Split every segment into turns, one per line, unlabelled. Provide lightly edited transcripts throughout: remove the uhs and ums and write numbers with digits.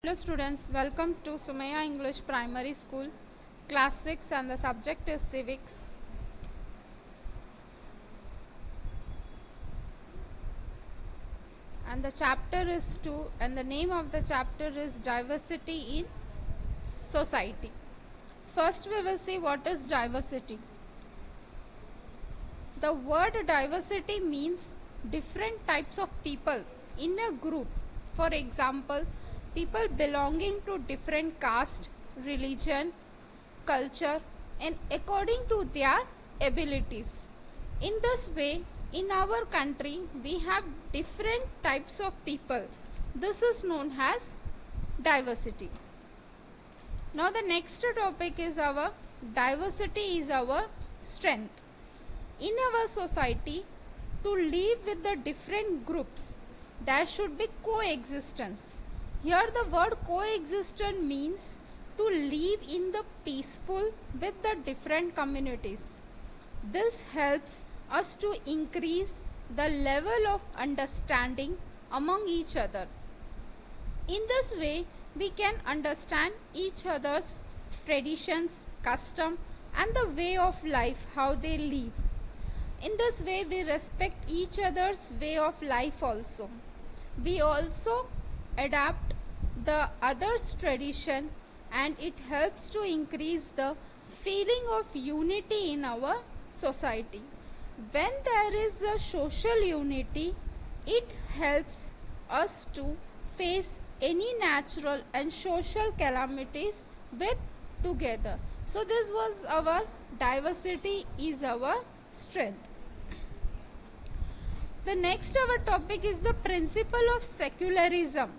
Hello students, welcome to Sumaya English Primary School, Class 6 and the subject is Civics. And the chapter is 2 and the name of the chapter is Diversity in Society. First we will see what is diversity. The word diversity means different types of people in a group. For example, people belonging to different caste, religion, culture and according to their abilities. In this way, in our country, we have different types of people. This is known as diversity. Now the next topic is our diversity is our strength. In our society, to live with the different groups, there should be coexistence. Here the word coexistence means to live in the peaceful with the different communities. This helps us to increase the level of understanding among each other. In this way, we can understand each other's traditions, custom and the way of life, how they live. In this way, we respect each other's way of life also. We also adapt the other's tradition and it helps to increase the feeling of unity in our society. When there is a social unity, it helps us to face any natural and social calamities with together. So this was our diversity is our strength. The next our topic is the principle of secularism.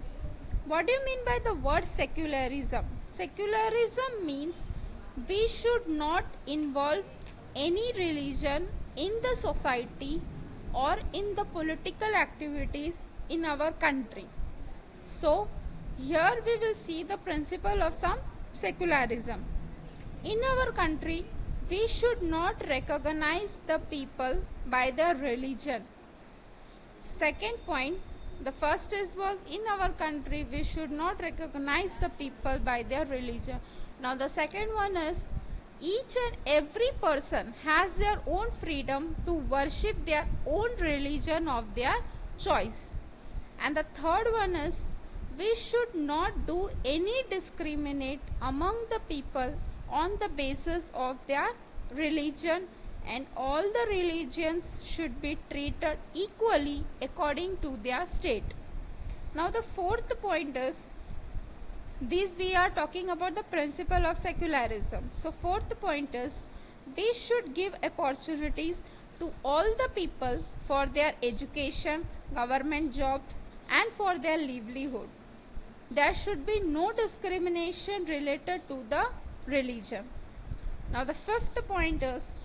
What do you mean by the word secularism? Secularism means we should not involve any religion in the society or in the political activities in our country. So here we will see the principle of some secularism. In our country, we should not recognize the people by their religion. Second point, the first was in our country we should not recognize the people by their religion. Now the second one is each and every person has their own freedom to worship their own religion of their choice. And the third one is we should not do any discriminate among the people on the basis of their religion, and all the religions should be treated equally according to their state. Now the fourth point is, this we are talking about the principle of secularism. So fourth point is, we should give opportunities to all the people for their education, government jobs and for their livelihood. There should be no discrimination related to the religion. Now the fifth point is,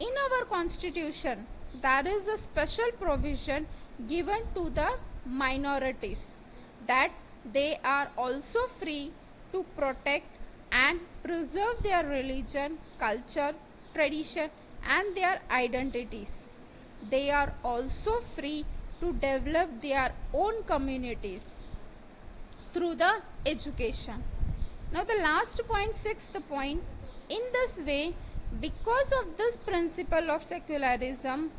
in our constitution, there is a special provision given to the minorities that they are also free to protect and preserve their religion, culture, tradition and their identities. They are also free to develop their own communities through the education. Now the last point, sixth point, in this way, because of this principle of secularism,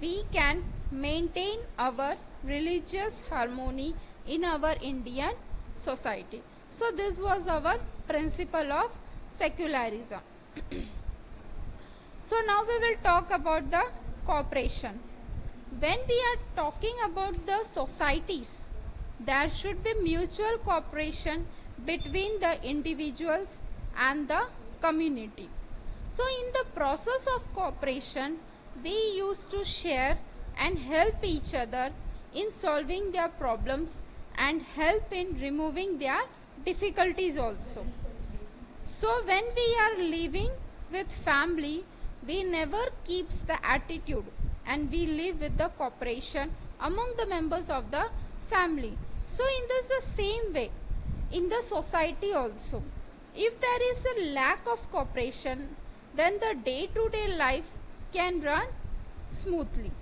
we can maintain our religious harmony in our Indian society. So this was our principle of secularism. So now we will talk about the cooperation. When we are talking about the societies, there should be mutual cooperation between the individuals and the community. So in the process of cooperation, we used to share and help each other in solving their problems and help in removing their difficulties also. So when we are living with family, we never keeps the attitude and we live with the cooperation among the members of the family. So in this the same way, in the society also, if there is a lack of cooperation, then the day-to-day life can run smoothly.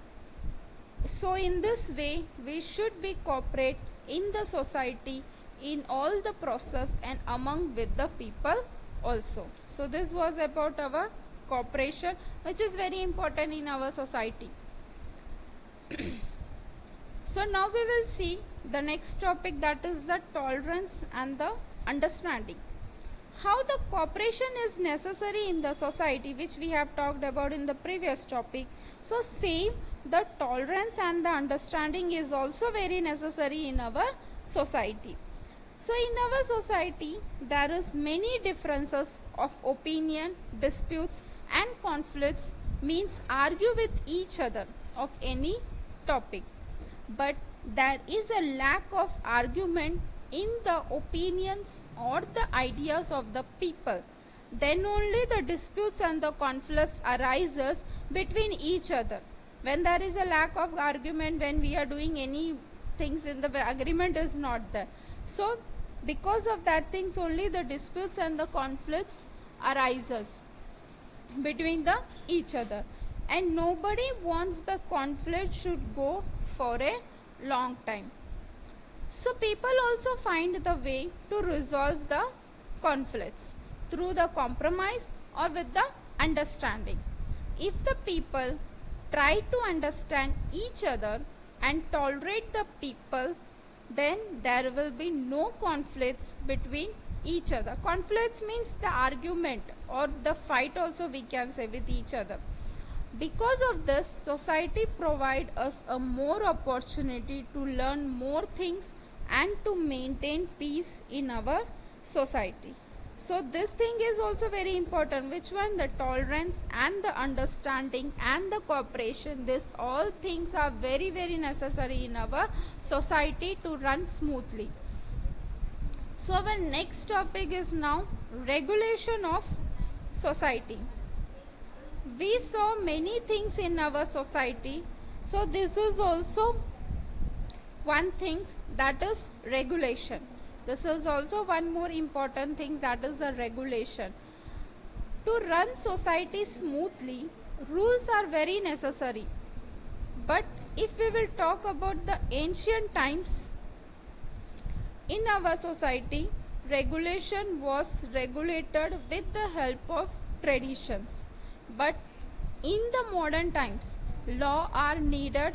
So in this way, we should be cooperate in the society in all the process and among with the people also. So this was about our cooperation, which is very important in our society. So now we will see the next topic, that is the tolerance and the understanding. How the cooperation is necessary in the society, which we have talked about in the previous topic. So same, the tolerance and the understanding is also very necessary in our society. So in our society there is many differences of opinion, disputes and conflicts, means argue with each other of any topic. But there is a lack of argument in the opinions or the ideas of the people. Then only the disputes and the conflicts arises between each other. When there is a lack of argument, when we are doing any things in the agreement is not there. So because of that things only the disputes and the conflicts arises between the each other, and nobody wants the conflict should go for a long time. So people also find the way to resolve the conflicts through the compromise or with the understanding. If the people try to understand each other and tolerate the people, then there will be no conflicts between each other. Conflicts means the argument or the fight also we can say with each other. Because of this, society provide us a more opportunity to learn more things and to maintain peace in our society. So this thing is also very important. Which one? The tolerance and the understanding and the cooperation. This all things are very necessary in our society to run smoothly. So our next topic is now regulation of society. We saw many things in our society. So this is also one thing, that is regulation. This is also one more important thing, that is the regulation. To run society smoothly, rules are very necessary. But if we will talk about the ancient times, in our society, regulation was regulated with the help of traditions. But in the modern times, law are needed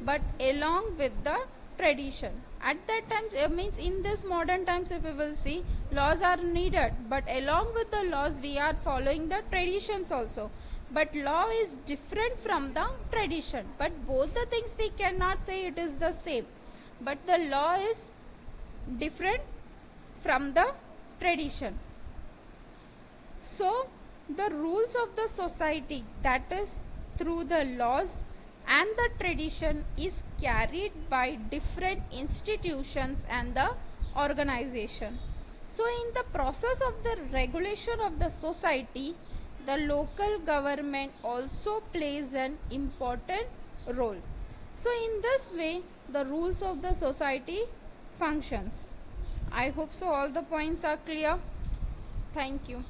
but along with the tradition. At that time, means in this modern times, if we will see, laws are needed, but along with the laws we are following the traditions also. But law is different from the tradition, but both the things we cannot say it is the same, but the law is different from the tradition. So the rules of the society, that is through the laws and the tradition, is carried by different institutions and the organization. So in the process of the regulation of the society, the local government also plays an important role. So in this way the rules of the society functions. I hope so all the points are clear. Thank you.